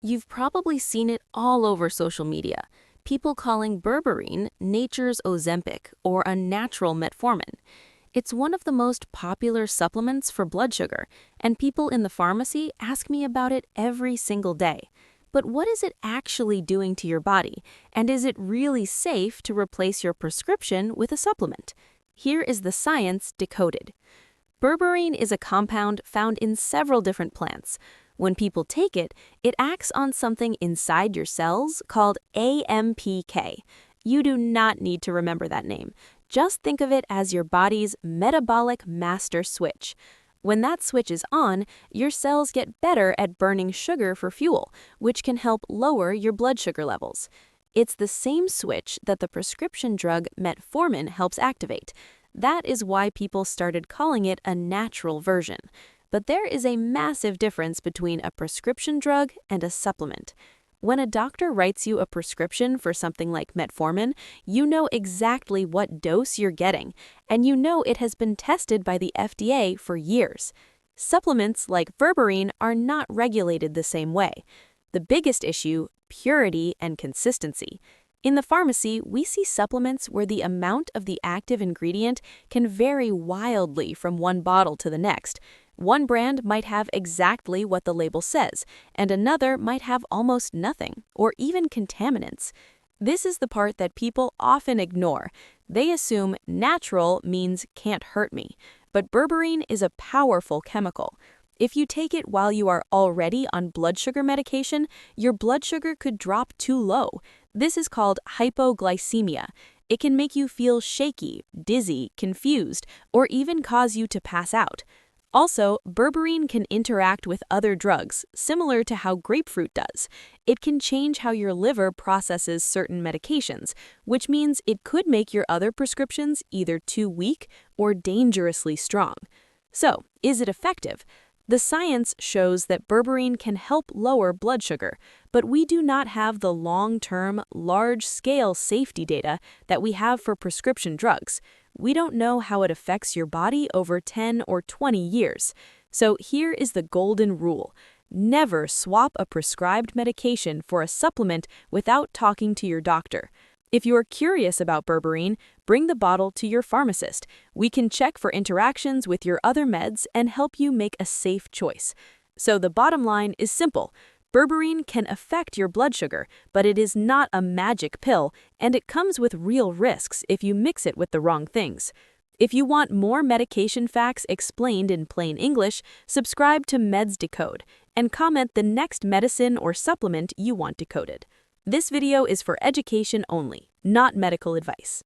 You've probably seen it all over social media. People calling Berberine nature's Ozempic or a natural metformin. It's one of the most popular supplements for blood sugar, and people in the pharmacy ask me about it every single day. But what is it actually doing to your body? And is it really safe to replace your prescription with a supplement? Here is the science decoded. Berberine is a compound found in several different plants. When people take it, it acts on something inside your cells called AMPK. You do not need to remember that name. Just think of it as your body's metabolic master switch. When that switch is on, your cells get better at burning sugar for fuel, which can help lower your blood sugar levels. It's the same switch that the prescription drug metformin helps activate. That is why people started calling it a natural version. But there is a massive difference between a prescription drug and a supplement. When a doctor writes you a prescription for something like metformin, you know exactly what dose you're getting, and you know it has been tested by the FDA for years. Supplements like Berberine are not regulated the same way. The biggest issue, purity and consistency. In the pharmacy, we see supplements where the amount of the active ingredient can vary wildly from one bottle to the next. One brand might have exactly what the label says, and another might have almost nothing, or even contaminants. This is the part that people often ignore. They assume natural means can't hurt me, but berberine is a powerful chemical. If you take it while you are already on blood sugar medication, your blood sugar could drop too low. This is called hypoglycemia. It can make you feel shaky, dizzy, confused, or even cause you to pass out. Also, berberine can interact with other drugs, similar to how grapefruit does. It can change how your liver processes certain medications, which means it could make your other prescriptions either too weak or dangerously strong. So, is it effective? The science shows that berberine can help lower blood sugar, but we do not have the long-term, large-scale safety data that we have for prescription drugs. We don't know how it affects your body over 10 or 20 years. So here is the golden rule. Never swap a prescribed medication for a supplement without talking to your doctor. If you are curious about berberine, bring the bottle to your pharmacist. We can check for interactions with your other meds and help you make a safe choice. So the bottom line is simple. Berberine can affect your blood sugar, but it is not a magic pill, and it comes with real risks if you mix it with the wrong things. If you want more medication facts explained in plain English, subscribe to MedsDecode and comment the next medicine or supplement you want decoded. This video is for education only, not medical advice.